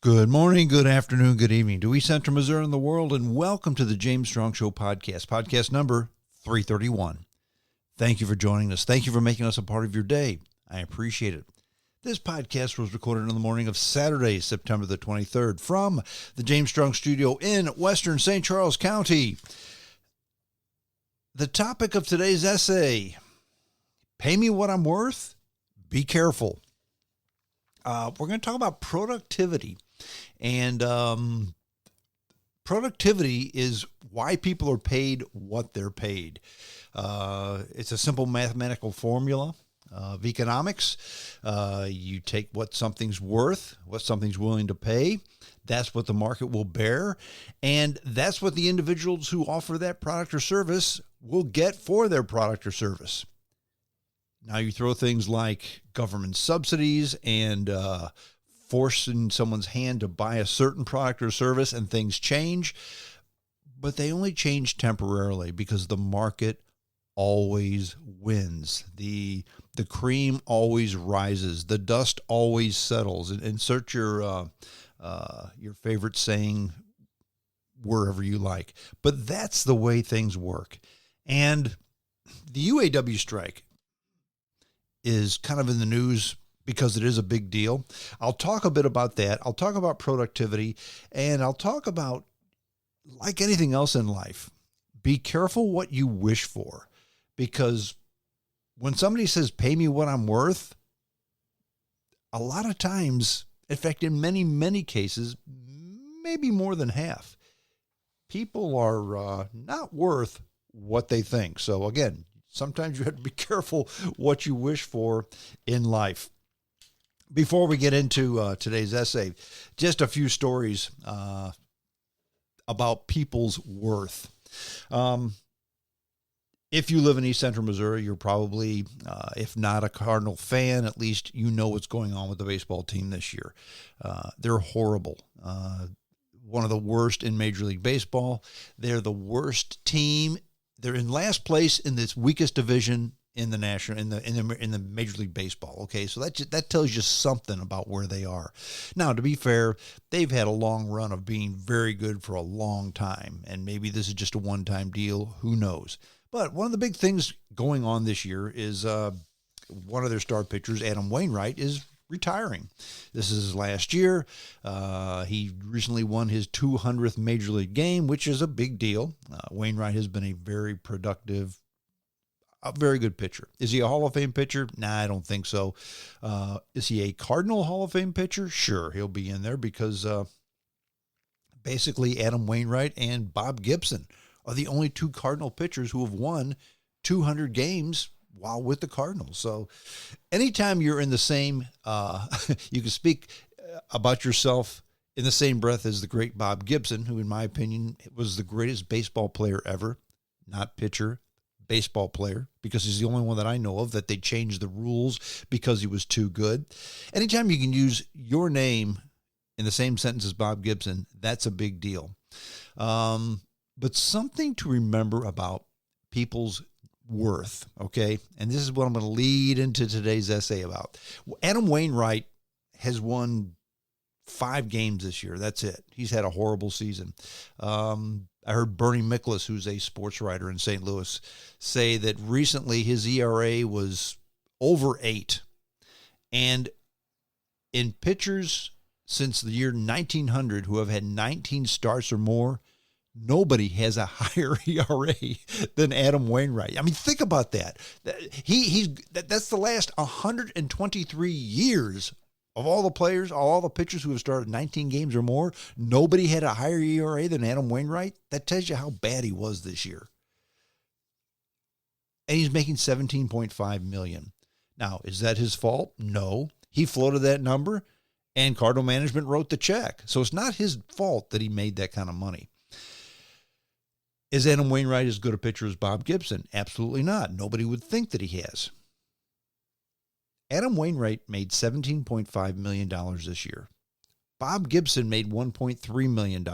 Good morning, good afternoon, good evening to East Central Missouri and the world, and welcome to the James Strong Show podcast number 331. Thank you for joining us. Thank you for making us a part of your day. I appreciate it. This podcast was recorded in the morning of Saturday, September the 23rd, from the James Strong Studio in Western St. Charles County. The topic of today's essay, pay me what I'm worth, be careful. We're going to talk about productivity. And productivity is why people are paid what they're paid. It's a simple mathematical formula of economics. You take what something's worth, what something's willing to pay. That's what the market will bear. And that's what the individuals who offer that product or service will get for their product or service. Now you throw things like government subsidies and forcing someone's hand to buy a certain product or service, and things change, but they only change temporarily because the market always wins. The cream always rises. The dust always settles. Insert your favorite saying wherever you like. But that's the way things work. And the UAW strike is kind of in the news because it is a big deal. I'll talk a bit about that. I'll talk about productivity, and I'll talk about, like anything else in life, be careful what you wish for, because when somebody says, pay me what I'm worth, a lot of times, in fact, in many, many cases, maybe more than half, people are not worth what they think. So again, sometimes you have to be careful what you wish for in life. Before we get into today's essay, just a few stories about people's worth. If you live in East Central Missouri, you're probably, if not a Cardinal fan, at least you know what's going on with the baseball team this year. They're horrible. One of the worst in Major League Baseball. They're the worst team. They're in last place in this weakest division in the national, in the Major League Baseball. Okay, so that tells you something about where they are. Now, to be fair, they've had a long run of being very good for a long time, and maybe this is just a one-time deal. Who knows? But one of the big things going on this year is one of their star pitchers, Adam Wainwright, is retiring. This is his last year. He recently won his 200th Major League game, which is a big deal. Wainwright has been a very productive, a very good pitcher. Is he a Hall of Fame pitcher? Nah, I don't think so. Is he a Cardinal Hall of Fame pitcher? Sure, he'll be in there because basically Adam Wainwright and Bob Gibson are the only two Cardinal pitchers who have won 200 games while with the Cardinals. So anytime you're in the same, you can speak about yourself in the same breath as the great Bob Gibson, who in my opinion was the greatest baseball player ever, not pitcher, baseball player, because he's the only one that I know of that they changed the rules because he was too good. Anytime you can use your name in the same sentence as Bob Gibson, that's a big deal. But something to remember about people's worth, okay? And this is what I'm going to lead into today's essay about. Adam Wainwright has won 5 games this year. That's it. He's had a horrible season. I heard Bernie Miklasz, who's a sports writer in St. Louis, say that recently his ERA was over 8. And in pitchers since the year 1900 who have had 19 starts or more, nobody has a higher ERA than Adam Wainwright. I mean, think about that. That's the last 123 years of all the players, all the pitchers who have started 19 games or more. Nobody had a higher ERA than Adam Wainwright. That tells you how bad he was this year. And he's making $17.5 million. Now, is that his fault? No. He floated that number, and Cardinal management wrote the check. So it's not his fault that he made that kind of money. Is Adam Wainwright as good a pitcher as Bob Gibson? Absolutely not. Nobody would think that he has. Adam Wainwright made $17.5 million this year. Bob Gibson made $1.3 million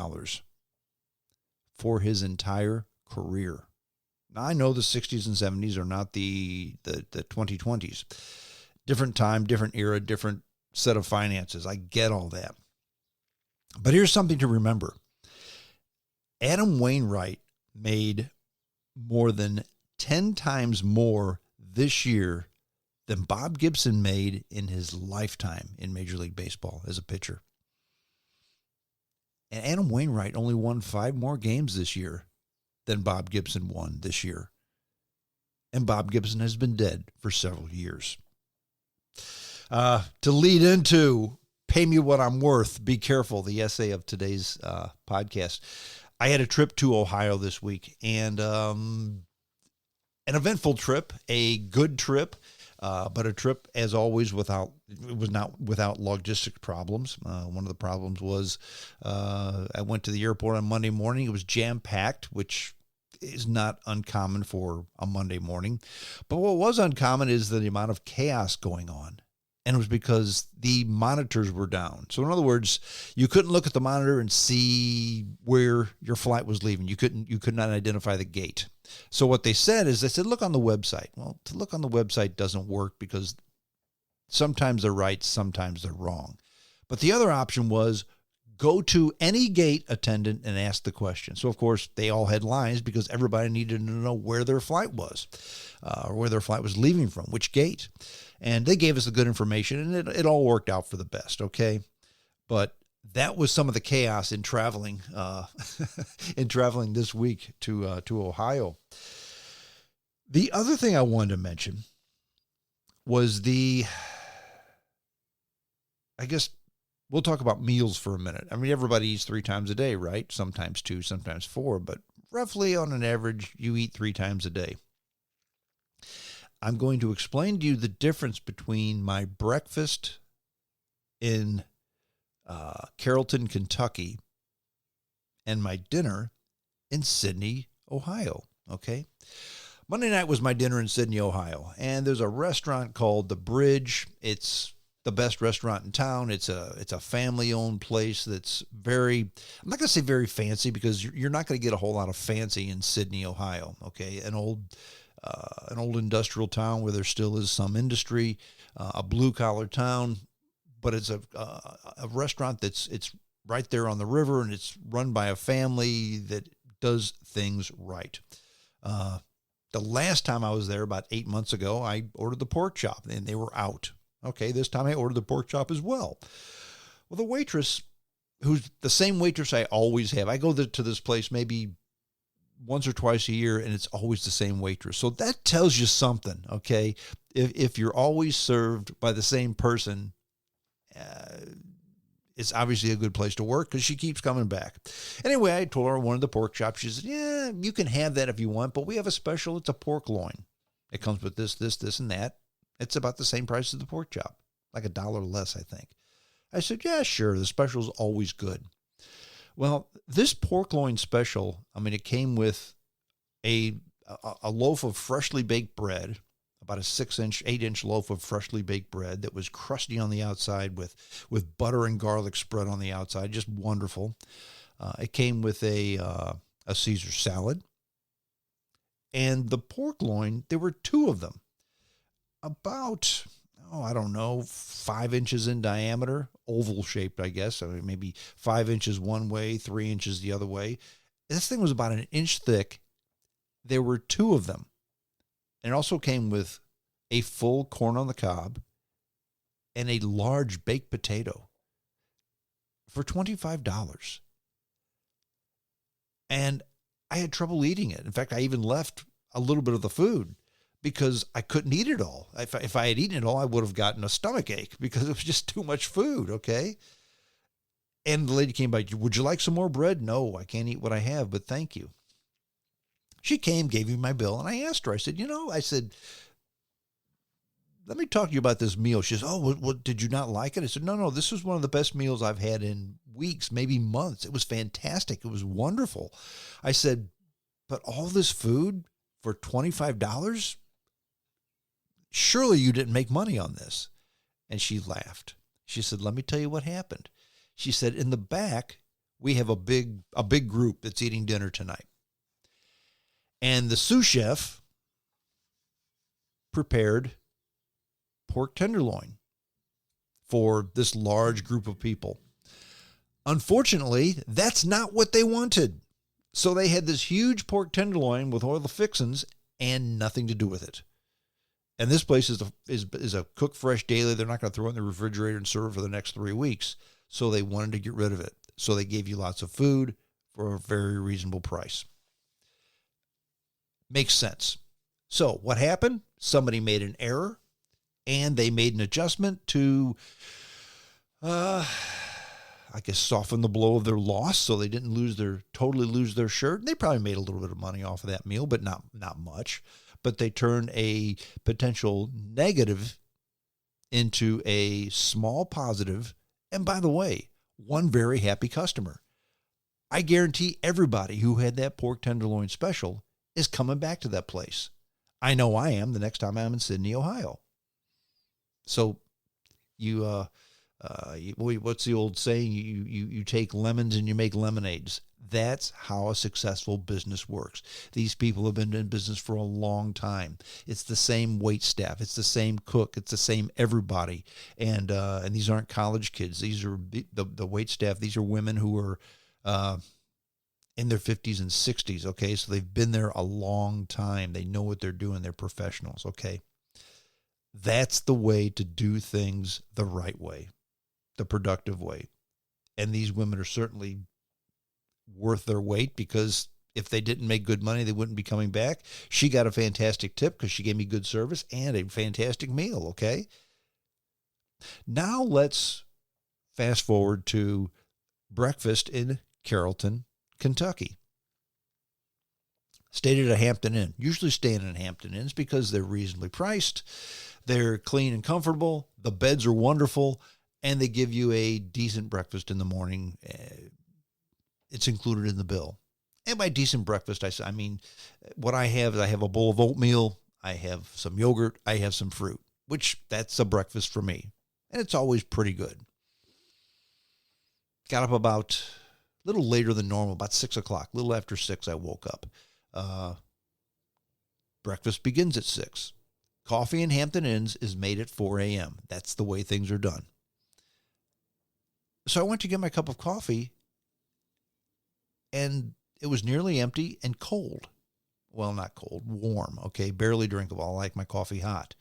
for his entire career. Now, I know the 60s and 70s are not the 2020s. Different time, different era, different set of finances. I get all that. But here's something to remember. Adam Wainwright made more than 10 times more this year than Bob Gibson made in his lifetime in Major League Baseball as a pitcher. And Adam Wainwright only won 5 more games this year than Bob Gibson won this year. And Bob Gibson has been dead for several years. To lead into Pay Me What I'm Worth, Be Careful, the essay of today's podcast. I had a trip to Ohio this week, and an eventful trip, a good trip, but a trip, as always, without logistic problems. One of the problems was I went to the airport on Monday morning. It was jam-packed, which is not uncommon for a Monday morning. But what was uncommon is the amount of chaos going on. And it was because the monitors were down. So in other words, you couldn't look at the monitor and see where your flight was leaving. You could not identify the gate. So what they said is, look on the website. Well, to look on the website doesn't work because sometimes they're right, sometimes they're wrong. But the other option was go to any gate attendant and ask the question. So of course they all had lines because everybody needed to know where their flight was, or where their flight was leaving from, which gate. And they gave us the good information, and it all worked out for the best, okay? But that was some of the chaos in traveling, this week to Ohio. The other thing I wanted to mention was I guess we'll talk about meals for a minute. I mean, everybody eats 3 times a day, right? Sometimes 2, sometimes 4, but roughly on an average, you eat 3 times a day. I'm going to explain to you the difference between my breakfast in Carrollton, Kentucky, and my dinner in Sydney, Ohio, okay? Monday night was my dinner in Sydney, Ohio, and there's a restaurant called The Bridge. It's the best restaurant in town. It's a family-owned place that's I'm not going to say very fancy because you're not going to get a whole lot of fancy in Sydney, Ohio, okay? An old industrial town where there still is some industry, a blue-collar town, but it's a restaurant it's right there on the river, and it's run by a family that does things right. The last time I was there, about 8 months ago, I ordered the pork chop, and they were out. Okay, this time I ordered the pork chop as well. Well, the waitress, who's the same waitress I always have, I go to this place maybe once or twice a year, and it's always the same waitress. So that tells you something, okay? If you're always served by the same person, it's obviously a good place to work because she keeps coming back. Anyway, I told her I wanted the pork chop. She said, yeah, you can have that if you want, but we have a special. It's a pork loin. It comes with this, and that. It's about the same price as the pork chop, like $1 less, I think. I said, yeah, sure. The special's always good. Well, this pork loin special, I mean, it came with a loaf of freshly baked bread, about a 8-inch loaf of freshly baked bread that was crusty on the outside with butter and garlic spread on the outside, just wonderful. It came with a Caesar salad. And the pork loin, there were 2 of them, about, 5 inches in diameter, oval shaped, I guess. I mean, maybe 5 inches one way, 3 inches the other way. This thing was about an inch thick. There were 2 of them. And it also came with a full corn on the cob and a large baked potato for $25. And I had trouble eating it. In fact, I even left a little bit of the food because I couldn't eat it all. If I had eaten it all, I would have gotten a stomach ache because it was just too much food, okay? And the lady came by, would you like some more bread? No, I can't eat what I have, but thank you. She came, gave me my bill, and I asked her, I said, let me talk to you about this meal. She says, did you not like it? I said, no, this was one of the best meals I've had in weeks, maybe months. It was fantastic. It was wonderful. I said, but all this food for $25? Surely you didn't make money on this. And she laughed. She said, let me tell you what happened. She said, in the back, we have a big group that's eating dinner tonight. And the sous chef prepared pork tenderloin for this large group of people. Unfortunately, that's not what they wanted. So they had this huge pork tenderloin with all the fixings and nothing to do with it. And this place is a cook fresh daily. They're not going to throw it in the refrigerator and serve it for the next 3 weeks. So they wanted to get rid of it. So they gave you lots of food for a very reasonable price. Makes sense. So what happened? Somebody made an error and they made an adjustment to, I guess, soften the blow of their loss so they didn't totally lose their shirt. They probably made a little bit of money off of that meal, but not much. But they turned a potential negative into a small positive. And by the way, one very happy customer. I guarantee everybody who had that pork tenderloin special is coming back to that place. I know I am the next time I'm in Sydney, Ohio. So what's the old saying? You take lemons and you make lemonades. That's how a successful business works. These people have been in business for a long time. It's the same wait staff. It's the same cook. It's the same everybody. And these aren't college kids. These are the wait staff. These are women who are in their 50s and 60s. Okay, so they've been there a long time. They know what they're doing. They're professionals. Okay, that's the way to do things the right way, the productive way. And these women are certainly worth their weight, because if they didn't make good money, they wouldn't be coming back. She got a fantastic tip because she gave me good service and a fantastic meal, okay? Now let's fast forward to breakfast in Carrollton, Kentucky. Stayed at a Hampton Inn. Usually staying in Hampton Inns because they're reasonably priced, they're clean and comfortable, the beds are wonderful, and they give you a decent breakfast in the morning. It's included in the bill. And by decent breakfast, I mean, what I have is I have a bowl of oatmeal, I have some yogurt, I have some fruit, which that's a breakfast for me. And it's always pretty good. Got up about a little later than normal, about 6 o'clock, a little after 6 I woke up. Breakfast begins at 6. Coffee in Hampton Inns is made at 4 a.m. That's the way things are done. So I went to get my cup of coffee, and it was nearly empty and cold. Well, not cold, warm, okay? Barely drinkable. I like my coffee hot.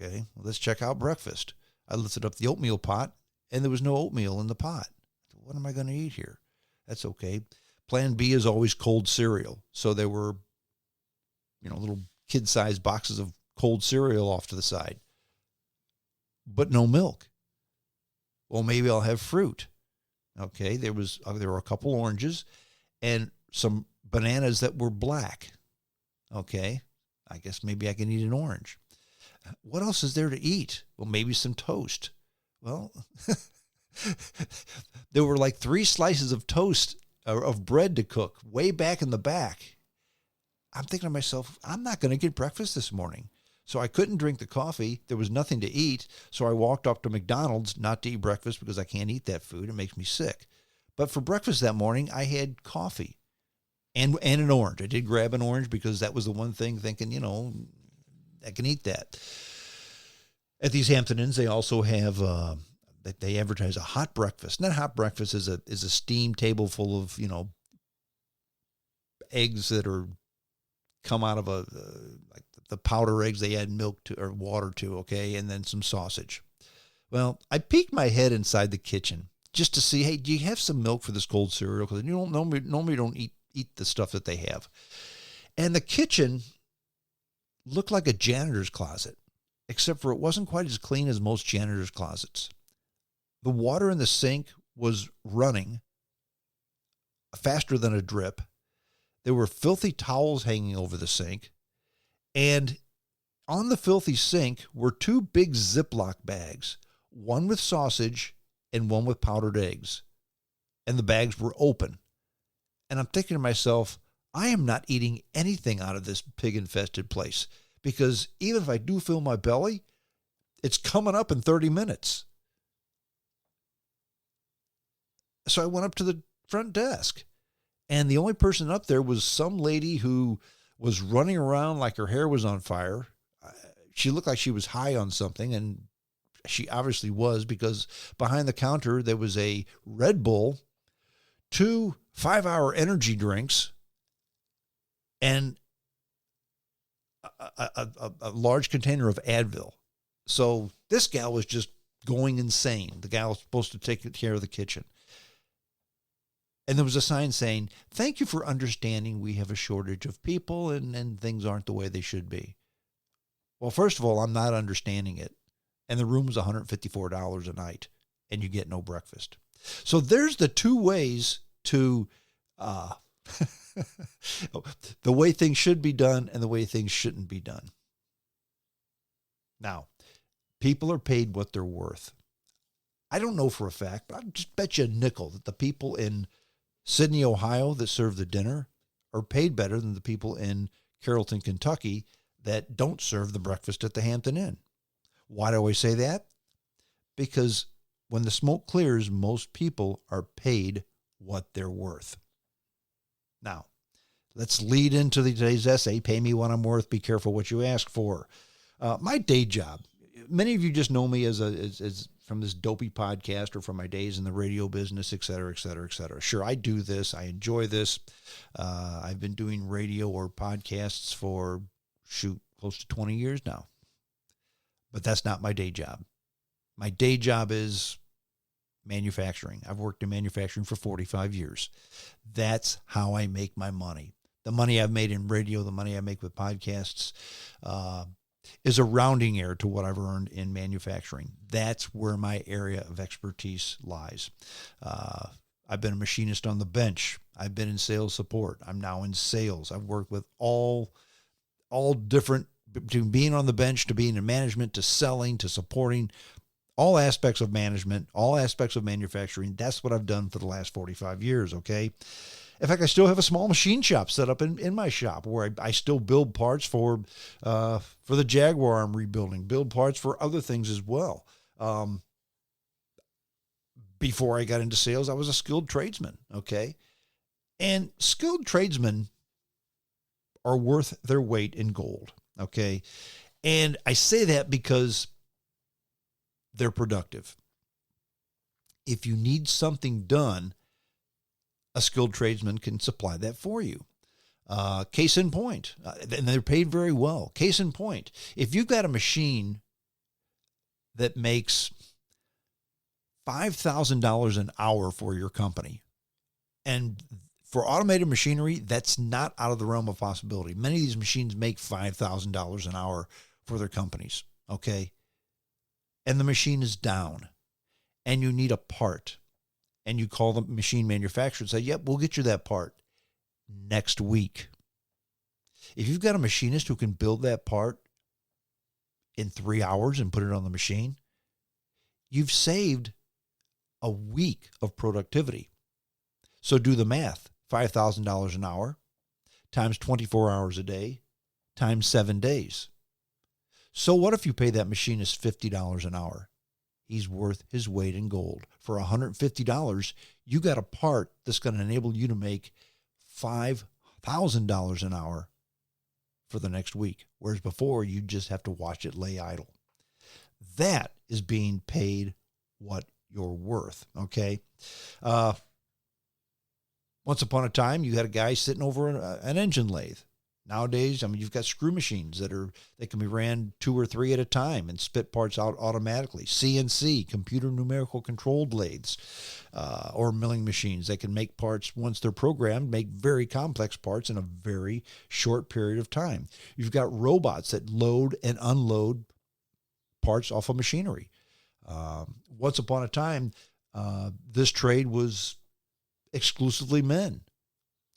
Okay, well, let's check out breakfast. I lifted up the oatmeal pot, and there was no oatmeal in the pot. What am I going to eat here? That's okay. Plan B is always cold cereal. So there were, little kid-sized boxes of cold cereal off to the side, but no milk. Well, maybe I'll have fruit. Okay, there were a couple oranges and some bananas that were black. Okay, I guess maybe I can eat an orange. What else is there to eat? Well, maybe some toast. Well, there were like 3 slices of toast, of bread to cook way back in the back. I'm thinking to myself, I'm not going to get breakfast this morning. So I couldn't drink the coffee. There was nothing to eat. So I walked up to McDonald's not to eat breakfast because I can't eat that food. It makes me sick. But for breakfast that morning, I had coffee and an orange. I did grab an orange because that was the one thing thinking, I can eat that. At these Hampton Inns, they also have, they advertise a hot breakfast. Not hot breakfast is a steam table full of, eggs that are come out of like the powder eggs. They add milk to or water to, okay, and then some sausage. Well, I peeked my head inside the kitchen just to see, hey, do you have some milk for this cold cereal? Because normally don't eat the stuff that they have. And the kitchen looked like a janitor's closet, except for it wasn't quite as clean as most janitor's closets. The water in the sink was running faster than a drip. There were filthy towels hanging over the sink. And on the filthy sink were 2 big Ziploc bags, one with sausage and one with powdered eggs. And the bags were open. And I'm thinking to myself, I am not eating anything out of this pig-infested place, because even if I do fill my belly, it's coming up in 30 minutes. So I went up to the front desk, and the only person up there was some lady who was running around like her hair was on fire. She looked like she was high on something, and She obviously was, because behind the counter there was a Red Bull, 2 5-hour energy drinks, and a large container of Advil. So this gal was just going insane. The gal was supposed to take care of the kitchen. And there was a sign saying, "Thank you for understanding we have a shortage of people and things aren't the way they should be." Well, first of all, I'm not understanding it. And the room was $154 a night, and you get no breakfast. So there's the two ways to the way things should be done and the way things shouldn't be done. Now, people are paid what they're worth. I don't know for a fact, but I'll just bet you a nickel that the people in Sydney, Ohio that serve the dinner are paid better than the people in Carrollton, Kentucky that don't serve the breakfast at the Hampton Inn. Why do I say that? Because when the smoke clears, most people are paid what they're worth. Now, let's lead into today's essay, Pay Me What I'm Worth, Be Careful What You Ask For. My day job. Many of you just know me as from this dopey podcast or from my days in the radio business, et cetera, et cetera, et cetera. Sure, I do this. I enjoy this. I've been doing radio or podcasts for, close to 20 years now. But that's not my day job. My day job is manufacturing. I've worked in manufacturing for 45 years. That's how I make my money. The money I've made in radio, the money I make with podcasts, is a rounding error to what I've earned in manufacturing. That's where my area of expertise lies. I've been a machinist on the bench. I've been in sales support. I'm now in sales. I've worked with all different, between being on the bench to being in management to selling to supporting, all aspects of management, all aspects of manufacturing. That's what I've done for the last 45 years, okay? In fact, I still have a small machine shop set up in my shop where I still build parts for the Jaguar I'm rebuilding, build parts for other things as well. Before I got into sales, I was a skilled tradesman, okay? And skilled tradesmen are worth their weight in gold, okay? And I say that because they're productive. If you need something done, a skilled tradesman can supply that for you. Case in point, and they're paid very well. Case in point, if you've got a machine that makes $5,000 an hour for your company, and for automated machinery, that's not out of the realm of possibility. Many of these machines make $5,000 an hour for their companies, okay? And the machine is down, and you need a part, and you call the machine manufacturer and say, "Yep, we'll get you that part next week." If you've got a machinist who can build that part in 3 hours and put it on the machine, you've saved a week of productivity. So do the math. $5,000 an hour times 24 hours a day times 7 days. So what if you pay that machinist $50 an hour? He's worth his weight in gold. For $150, you got a part that's going to enable you to make $5,000 an hour for the next week, whereas before you just have to watch it lay idle. That is being paid what you're worth, okay? Once upon a time, you had a guy sitting over an engine lathe. Nowadays, I mean, you've got screw machines that can be ran 2 or 3 at a time and spit parts out automatically. CNC, computer numerical controlled lathes, or milling machines that can make parts, once they're programmed, make very complex parts in a very short period of time. You've got robots that load and unload parts off of machinery. Once upon a time, this trade was exclusively men.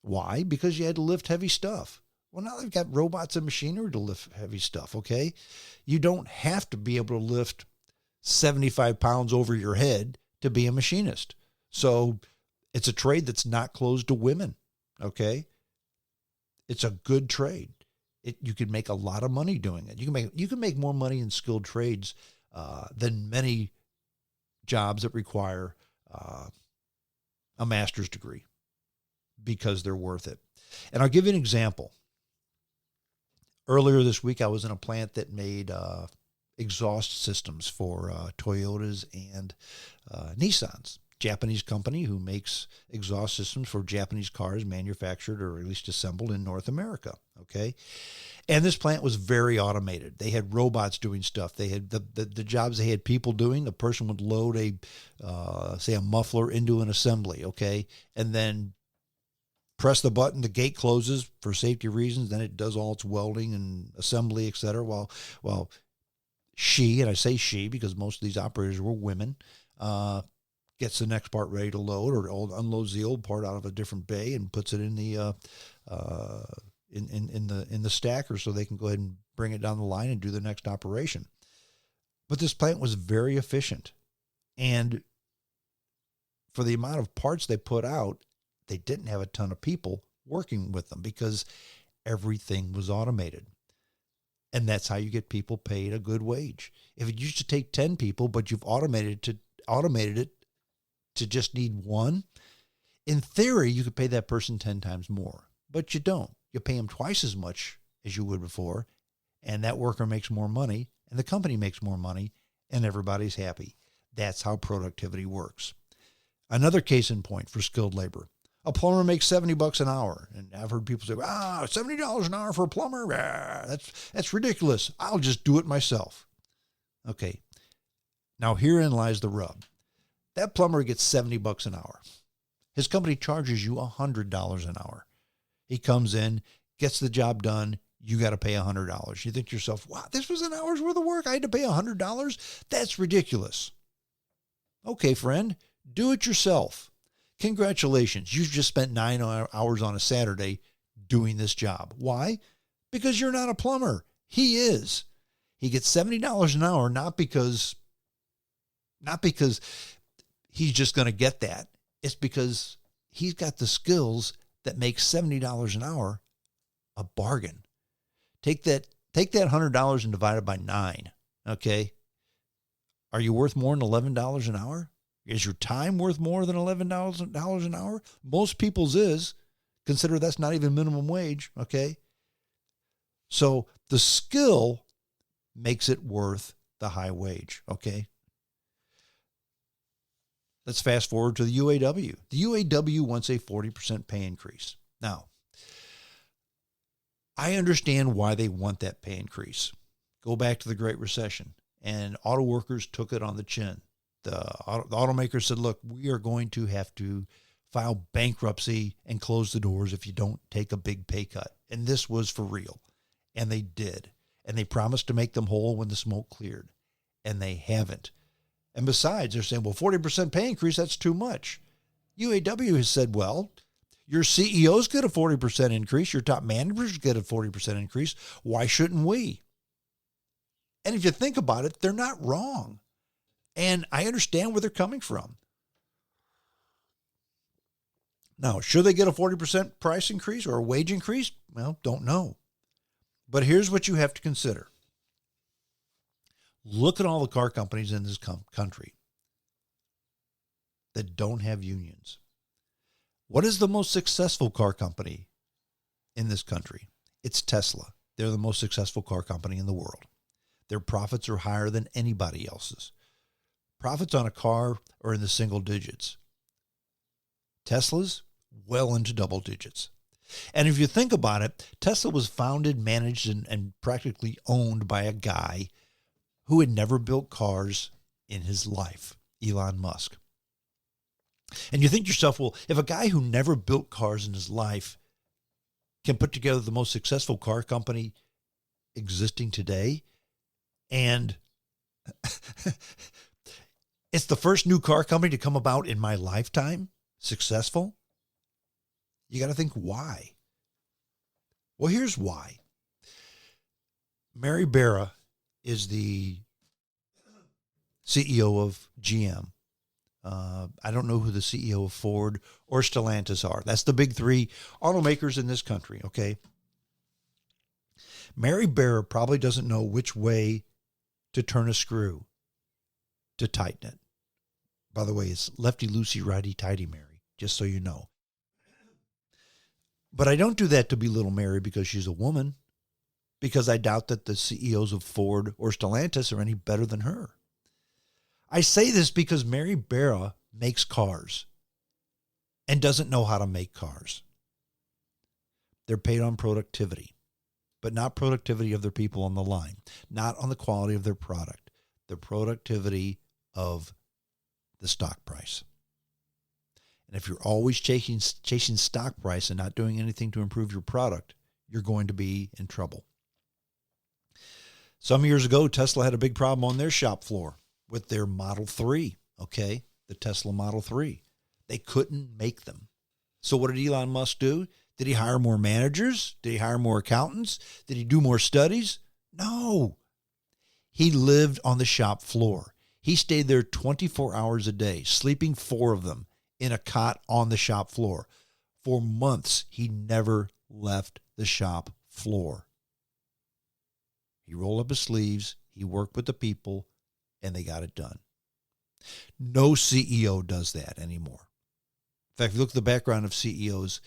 Why? Because you had to lift heavy stuff. Well, now they've got robots and machinery to lift heavy stuff, okay? You don't have to be able to lift 75 pounds over your head to be a machinist. So it's a trade that's not closed to women, okay? It's a good trade. You can make a lot of money doing it. You can make more money in skilled trades than many jobs that require a master's degree, because they're worth it. And I'll give you an example. Earlier this week, I was in a plant that made exhaust systems for Toyotas and Nissans. Japanese company who makes exhaust systems for Japanese cars manufactured or at least assembled in North America. Okay. And this plant was very automated. They had robots doing stuff. They had the jobs they had people doing. The person would load say a muffler into an assembly. Okay. And then press the button, the gate closes for safety reasons. Then it does all its welding and assembly, et cetera. While she, and I say she because most of these operators were women, gets the next part ready to load or unloads the old part out of a different bay and puts it in the in the stacker so they can go ahead and bring it down the line and do the next operation. But this plant was very efficient, and for the amount of parts they put out, they didn't have a ton of people working with them because everything was automated. And that's how you get people paid a good wage. If it used to take 10 people, but you've automated it to just need one, in theory, you could pay that person 10 times more, but you don't. You pay them twice as much as you would before, and that worker makes more money, and the company makes more money, and everybody's happy. That's how productivity works. Another case in point for skilled labor. A plumber makes $70 an hour, and I've heard people say, $70 an hour for a plumber? That's ridiculous. I'll just do it myself. Okay, now herein lies the rub. That plumber gets $70 an hour. His company charges you $100 an hour. He comes in, gets the job done. You got to pay $100. You think to yourself, wow, this was an hour's worth of work. I had to pay $100? That's ridiculous. Okay, friend, do it yourself. Congratulations. You just spent 9 hours on a Saturday doing this job. Why? Because you're not a plumber. He is. He gets $70 an hour, not because he's just going to get that. It's because he's got the skills that make $70 an hour a bargain. Take that $100 and divide it by 9. Okay. Are you worth more than $11 an hour? Is your time worth more than $11 an hour? Most people's is. Consider that's not even minimum wage. Okay. So the skill makes it worth the high wage. Okay. Let's fast forward to the UAW. The UAW wants a 40% pay increase. Now, I understand why they want that pay increase. Go back to the Great Recession, and auto workers took it on the chin. The automakers said, look, we are going to have to file bankruptcy and close the doors if you don't take a big pay cut. And this was for real. And they did. And they promised to make them whole when the smoke cleared. And they haven't. And besides, they're saying, well, 40% pay increase, that's too much. UAW has said, well, your CEOs get a 40% increase. Your top managers get a 40% increase. Why shouldn't we? And if you think about it, they're not wrong. And I understand where they're coming from. Now, should they get a 40% price increase or a wage increase? Well, don't know. But here's what you have to consider. Look at all the car companies in this country that don't have unions. What is the most successful car company in this country? It's Tesla. They're the most successful car company in the world. Their profits are higher than anybody else's. Profits on a car are in the single digits. Tesla's well into double digits. And if you think about it, Tesla was founded, managed, and practically owned by a guy who had never built cars in his life, Elon Musk. And you think to yourself, well, if a guy who never built cars in his life can put together the most successful car company existing today, and it's the first new car company to come about in my lifetime, successful, you got to think why. Well, here's why. Mary Barra is the CEO of GM. I don't know who the CEO of Ford or Stellantis are. That's the big three automakers in this country, okay? Mary Barra probably doesn't know which way to turn a screw to tighten it. By the way, it's lefty-loosey, righty-tighty, Mary, just so you know. But I don't do that to belittle Mary because she's a woman. because I doubt that the CEOs of Ford or Stellantis are any better than her. I say this because Mary Barra makes cars and doesn't know how to make cars. They're paid on productivity, but not productivity of their people on the line, not on the quality of their product, the productivity of the stock price. And if you're always chasing stock price and not doing anything to improve your product, you're going to be in trouble. Some years ago, Tesla had a big problem on their shop floor with their Model 3, okay? The Tesla Model 3. They couldn't make them. So what did Elon Musk do? Did he hire more managers? Did he hire more accountants? Did he do more studies? No. He lived on the shop floor. He stayed there 24 hours a day, sleeping 4 of them in a cot on the shop floor. For months, he never left the shop floor. He rolled up his sleeves, he worked with the people, and they got it done. No CEO does that anymore. In fact, if you look at the background of CEOs,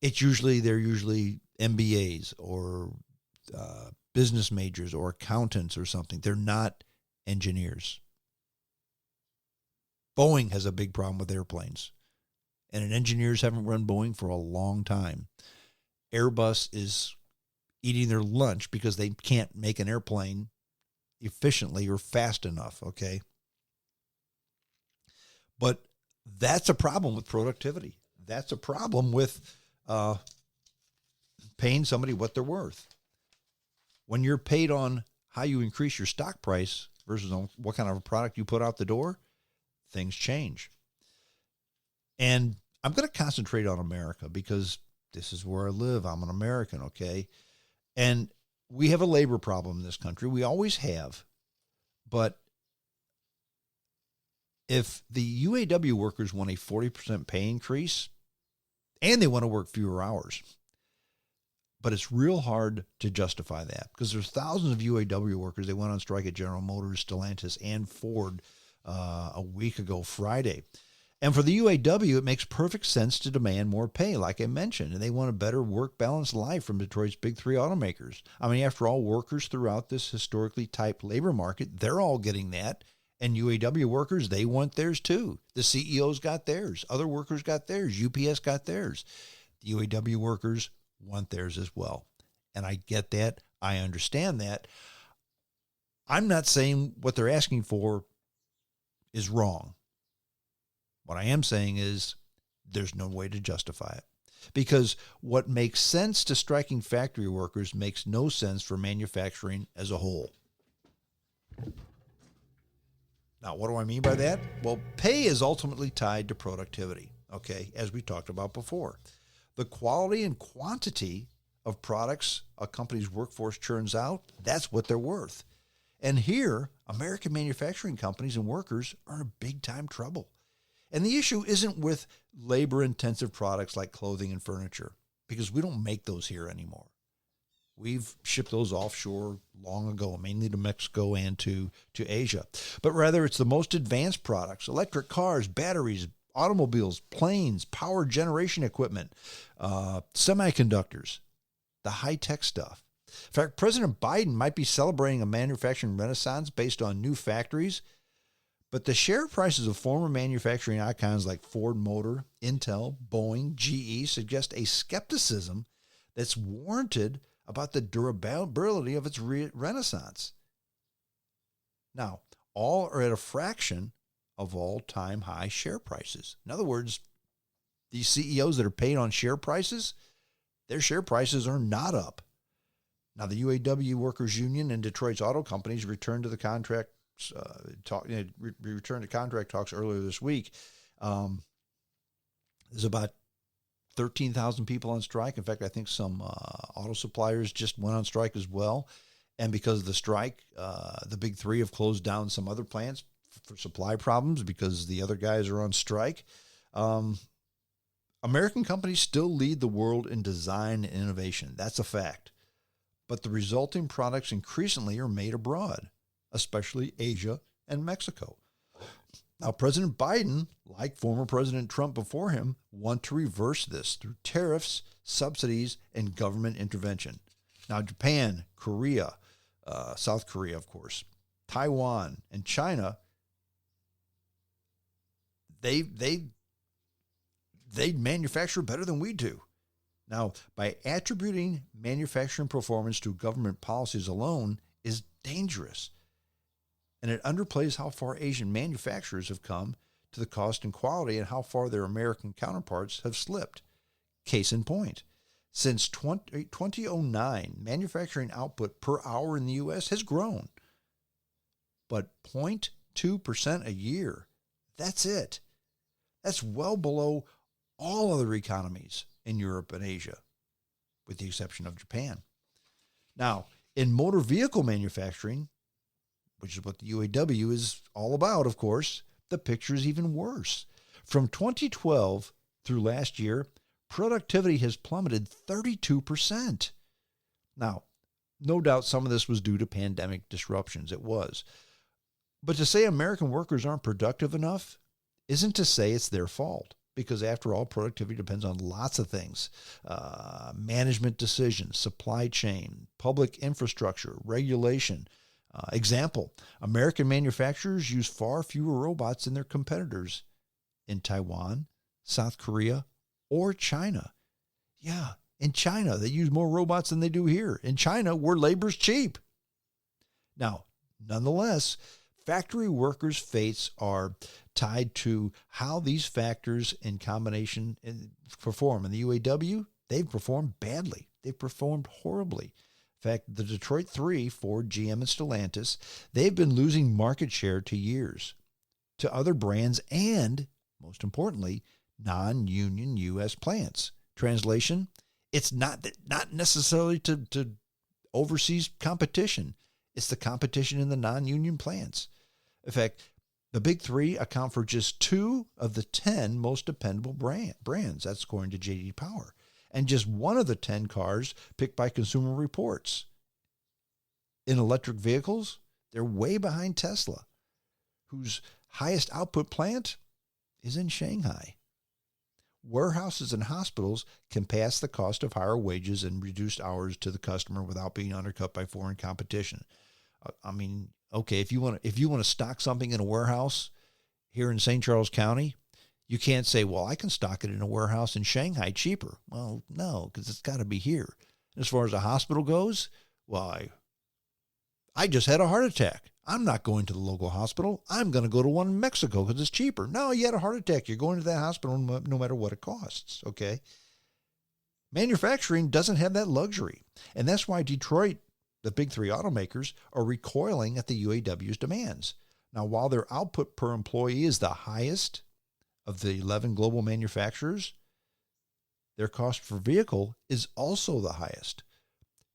they're usually MBAs or business majors or accountants or something. They're not engineers. Boeing has a big problem with airplanes, and engineers haven't run Boeing for a long time. Airbus is eating their lunch because they can't make an airplane efficiently or fast enough, okay? But that's a problem with productivity. That's a problem with paying somebody what they're worth. When you're paid on how you increase your stock price versus on what kind of a product you put out the door, things change. And I'm going to concentrate on America because this is where I live. I'm an American, okay? And we have a labor problem in this country. We always have. But if the UAW workers want a 40% pay increase, and they want to work fewer hours, but it's real hard to justify that because there's thousands of UAW workers. They went on strike at General Motors, Stellantis, and Ford a week ago Friday. And for the UAW, it makes perfect sense to demand more pay, like I mentioned, and they want a better work-balance life from Detroit's big 3 automakers. I mean, after all, workers throughout this historically tight labor market, they're all getting that. And UAW workers, they want theirs too. The CEOs got theirs. Other workers got theirs. UPS got theirs. The UAW workers want theirs as well. And I get that. I understand that. I'm not saying what they're asking for is wrong. What I am saying is there's no way to justify it. Because what makes sense to striking factory workers makes no sense for manufacturing as a whole. Now, what do I mean by that? Well, pay is ultimately tied to productivity, okay, as we talked about before. The quality and quantity of products a company's workforce churns out, that's what they're worth. And here, American manufacturing companies and workers are in big-time trouble. And the issue isn't with labor-intensive products like clothing and furniture, because we don't make those here anymore. We've shipped those offshore long ago, mainly to Mexico and to Asia. But rather, it's the most advanced products, electric cars, batteries, automobiles, planes, power generation equipment, semiconductors, the high-tech stuff. In fact, President Biden might be celebrating a manufacturing renaissance based on new factories, but the share prices of former manufacturing icons like Ford Motor, Intel, Boeing, GE suggest a skepticism that's warranted about the durability of its renaissance. Now, all are at a fraction of all-time high share prices. In other words, these CEOs that are paid on share prices, their share prices are not up. Now, the UAW Workers Union and Detroit's auto companies returned to contract talks earlier this week. There's about 13,000 people on strike. In fact, I think some auto suppliers just went on strike as well. And because of the strike, the big 3 have closed down some other plants for supply problems because the other guys are on strike. American companies still lead the world in design and innovation. That's a fact. But the resulting products increasingly are made abroad, especially Asia and Mexico. Now, President Biden, like former President Trump before him, want to reverse this through tariffs, subsidies, and government intervention. Now, Japan, Korea, South Korea, of course, Taiwan, and China, they manufacture better than we do. Now, by attributing manufacturing performance to government policies alone is dangerous. And it underplays how far Asian manufacturers have come to the cost and quality and how far their American counterparts have slipped. Case in point, since 2009, manufacturing output per hour in the U.S. has grown, but 0.2% a year. That's it. That's well below all other economies in Europe and Asia, with the exception of Japan. Now, in motor vehicle manufacturing, which is what the UAW is all about, of course, the picture is even worse. From 2012 through last year, productivity has plummeted 32%. Now, no doubt some of this was due to pandemic disruptions. It was. But to say American workers aren't productive enough isn't to say it's their fault, because after all, productivity depends on lots of things. Management decisions, supply chain, public infrastructure, regulation. Example, American manufacturers use far fewer robots than their competitors in Taiwan, South Korea, or China. Yeah, in China, they use more robots than they do here. In China, where labor's cheap. Now, nonetheless, factory workers' fates are tied to how these factors in combination perform. In the UAW, they've performed badly. They've performed horribly. In fact, the Detroit 3, Ford, GM, and Stellantis, they've been losing market share to years to other brands and, most importantly, non-union U.S. plants. Translation, it's not necessarily to overseas competition. It's the competition in the non-union plants. In fact, the big three account for just 2 of the 10 most dependable brands. That's according to J.D. Power. And just 1 of the 10 cars picked by Consumer Reports. In electric vehicles, they're way behind Tesla, whose highest output plant is in Shanghai. Warehouses and hospitals can pass the cost of higher wages and reduced hours to the customer without being undercut by foreign competition. I mean, okay, if you want to stock something in a warehouse here in St. Charles County, you can't say, well, I can stock it in a warehouse in Shanghai cheaper. Well, no, because it's got to be here. As far as a hospital goes, well, I just had a heart attack. I'm not going to the local hospital. I'm going to go to one in Mexico because it's cheaper. No, you had a heart attack. You're going to that hospital no matter what it costs, okay? Manufacturing doesn't have that luxury. And that's why Detroit, the big 3 automakers, are recoiling at the UAW's demands. Now, while their output per employee is the highest of the 11 global manufacturers, their cost per vehicle is also the highest.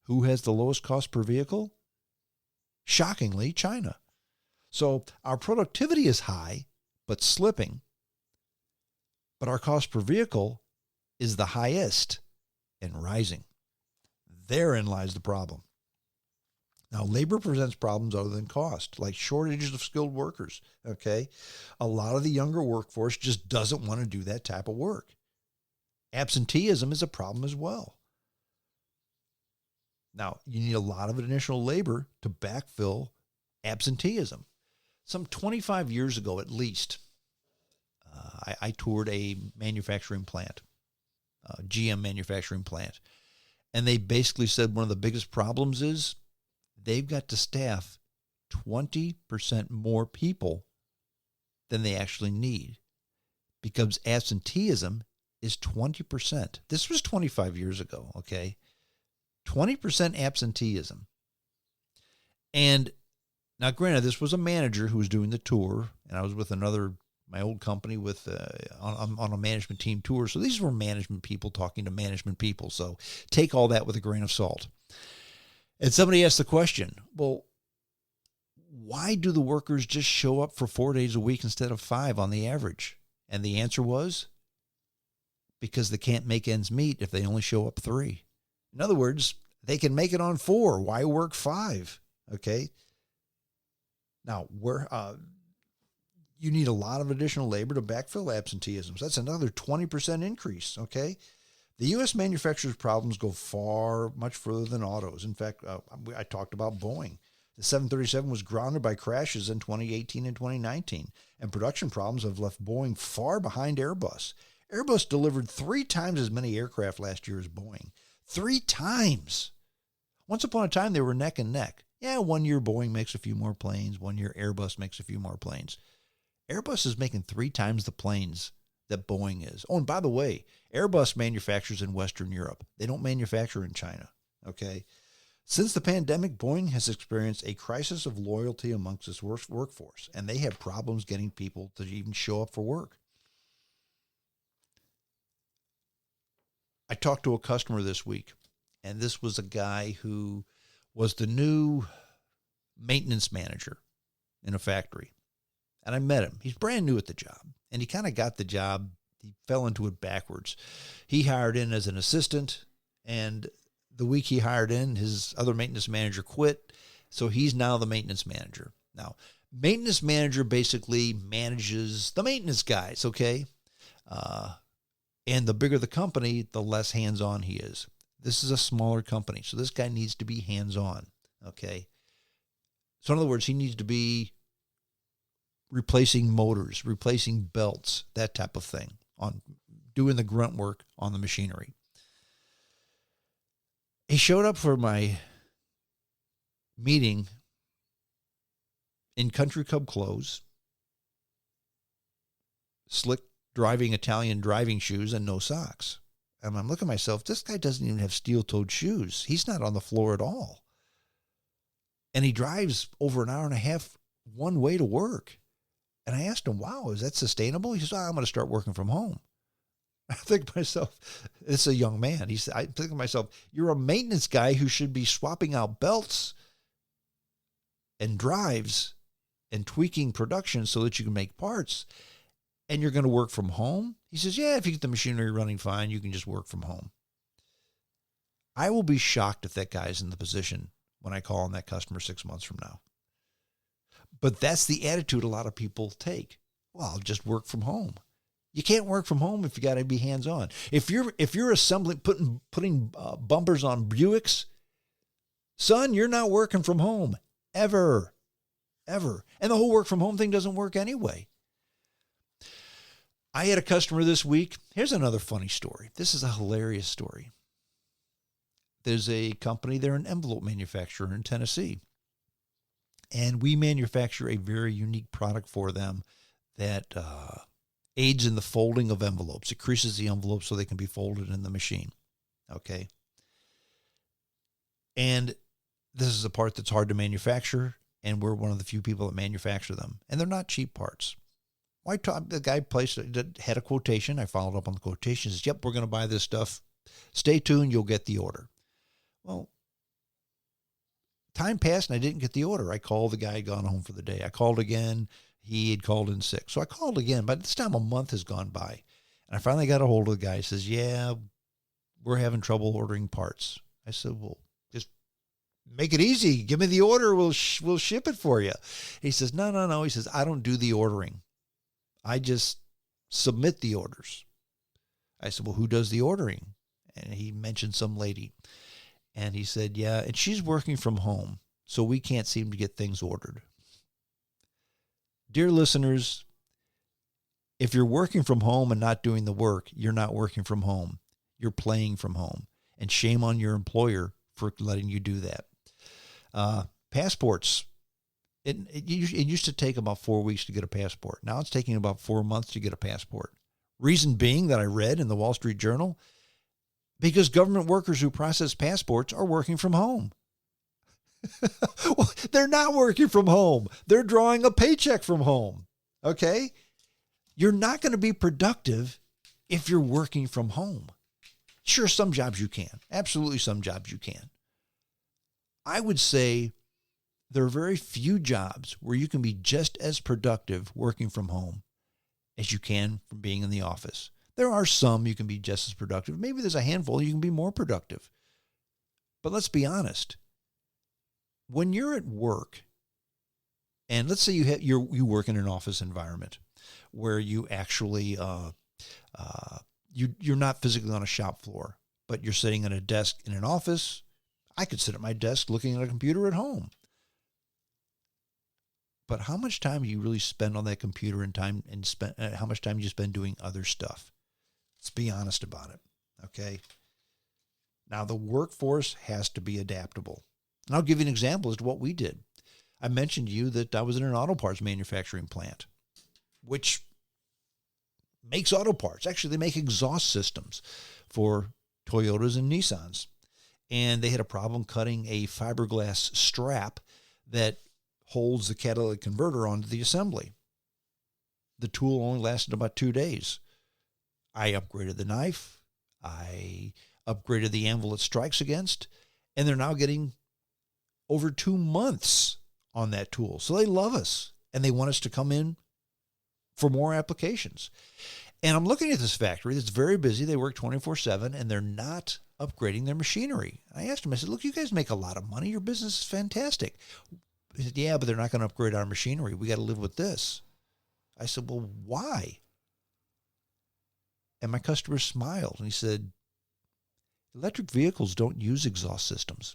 Who has the lowest cost per vehicle? Shockingly, China. So our productivity is high, but slipping. But our cost per vehicle is the highest and rising. Therein lies the problem. Now, labor presents problems other than cost, like shortages of skilled workers, okay? A lot of the younger workforce just doesn't want to do that type of work. Absenteeism is a problem as well. Now, you need a lot of additional labor to backfill absenteeism. Some 25 years ago, at least, I toured a manufacturing plant, GM manufacturing plant, and they basically said one of the biggest problems is they've got to staff 20% more people than they actually need because absenteeism is 20%. This was 25 years ago, okay? 20% absenteeism. And now, granted, this was a manager who was doing the tour, and I was with my old company with on a management team tour. So these were management people talking to management people. So take all that with a grain of salt. And somebody asked the question, well, why do the workers just show up for 4 days a week instead of 5 on the average? And the answer was, because they can't make ends meet if they only show up 3. In other words, they can make it on 4. Why work 5? Okay. Now, you need a lot of additional labor to backfill absenteeism. So that's another 20% increase. Okay. The U.S. manufacturers' problems go much further than autos. In fact, I talked about Boeing. The 737 was grounded by crashes in 2018 and 2019, and production problems have left Boeing far behind Airbus. Airbus delivered 3 times as many aircraft last year as Boeing. 3 times. Once upon a time, they were neck and neck. Yeah, one year Boeing makes a few more planes. One year Airbus makes a few more planes. Airbus is making 3 times the planes that Boeing is. Oh, and by the way, Airbus manufactures in Western Europe. They don't manufacture in China, okay? Since the pandemic, Boeing has experienced a crisis of loyalty amongst its workforce, and they have problems getting people to even show up for work. I talked to a customer this week, and this was a guy who was the new maintenance manager in a factory. And I met him. He's brand new at the job, and he kind of got the job. He fell into it backwards. He hired in as an assistant, and the week he hired in, his other maintenance manager quit, so he's now the maintenance manager. Now, maintenance manager basically manages the maintenance guys, okay? And the bigger the company, the less hands-on he is. This is a smaller company, so this guy needs to be hands-on, okay? So in other words, he needs to be replacing motors, replacing belts, that type of thing, on doing the grunt work on the machinery. He showed up for my meeting in country club clothes, slick Italian driving shoes, and no socks. And I'm looking at myself, this guy doesn't even have steel-toed shoes. He's not on the floor at all. And he drives over an hour and a half one way to work. And I asked him, wow, is that sustainable? He says, I'm going to start working from home. I think to myself, it's a young man. I think to myself, you're a maintenance guy who should be swapping out belts and drives and tweaking production so that you can make parts. And you're going to work from home? He says, yeah, if you get the machinery running fine, you can just work from home. I will be shocked if that guy's in the position when I call on that customer 6 months from now. But that's the attitude a lot of people take. Well, I'll just work from home. You can't work from home if you got to be hands-on. If you're assembling, putting bumpers on Buicks, son, you're not working from home ever. And the whole work from home thing doesn't work anyway. I had a customer this week. Here's another funny story. This is a hilarious story. There's a company, they're an envelope manufacturer in Tennessee. And we manufacture a very unique product for them that aids in the folding of envelopes. It creases the envelopes so they can be folded in the machine. Okay. And this is a part that's hard to manufacture, and we're one of the few people that manufacture them. And they're not cheap parts. The guy had a quotation. I followed up on the quotation. He says, yep, we're going to buy this stuff. Stay tuned. You'll get the order. Well, time passed and I didn't get the order. I called the guy, gone home for the day. I called again. He had called in sick. So I called again. By this time, a month has gone by. And I finally got a hold of the guy. He says, yeah, we're having trouble ordering parts. I said, well, just make it easy. Give me the order. We'll ship it for you. He says, no. He says, I don't do the ordering. I just submit the orders. I said, well, who does the ordering? And he mentioned some lady. And he said, yeah, and she's working from home, so we can't seem to get things ordered. Dear listeners, if you're working from home and not doing the work, you're not working from home. You're playing from home. And shame on your employer for letting you do that. Passports. It used to take about 4 weeks to get a passport. Now it's taking about 4 months to get a passport. Reason being that I read in the Wall Street Journal, because government workers who process passports are working from home. Well, they're not working from home. They're drawing a paycheck from home. Okay? You're not going to be productive if you're working from home. Sure, some jobs you can. Absolutely some jobs you can. I would say there are very few jobs where you can be just as productive working from home as you can from being in the office. There are some you can be just as productive. Maybe there's a handful you can be more productive. But let's be honest. When you're at work, and let's say you work in an office environment where you actually You're not physically on a shop floor, but you're sitting at a desk in an office. I could sit at my desk looking at a computer at home. But how much time do you really spend on that computer and how much time do you spend doing other stuff? Let's be honest about it, okay? Now, the workforce has to be adaptable. And I'll give you an example as to what we did. I mentioned to you that I was in an auto parts manufacturing plant, which makes auto parts. Actually, they make exhaust systems for Toyotas and Nissans. And they had a problem cutting a fiberglass strap that holds the catalytic converter onto the assembly. The tool only lasted about 2 days. I upgraded the knife. I upgraded the anvil it strikes against. And they're now getting over 2 months on that tool. So they love us. And they want us to come in for more applications. And I'm looking at this factory that's very busy. They work 24/7, and they're not upgrading their machinery. I asked them, I said, look, you guys make a lot of money. Your business is fantastic. He said, yeah, but they're not going to upgrade our machinery. We got to live with this. I said, well, why? And my customer smiled, and he said, electric vehicles don't use exhaust systems.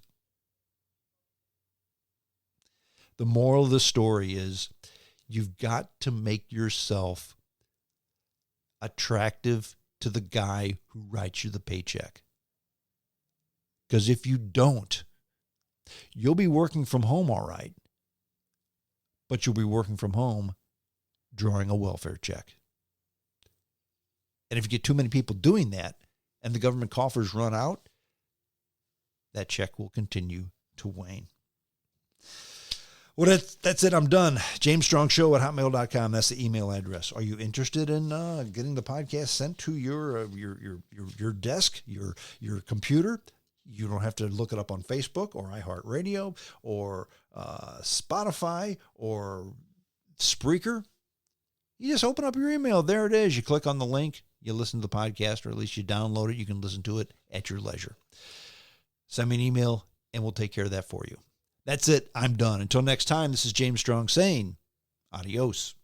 The moral of the story is you've got to make yourself attractive to the guy who writes you the paycheck. Because if you don't, you'll be working from home all right, but you'll be working from home drawing a welfare check. And if you get too many people doing that and the government coffers run out, that check will continue to wane. Well, that's it. I'm done. JamesStrongShow@hotmail.com. That's the email address. Are you interested in getting the podcast sent to your desk, your computer? You don't have to look it up on Facebook or iHeartRadio or Spotify or Spreaker. You just open up your email. There it is. You click on the link. You listen to the podcast, or at least you download it. You can listen to it at your leisure. Send me an email, and we'll take care of that for you. That's it. I'm done. Until next time, this is James Strong saying adios.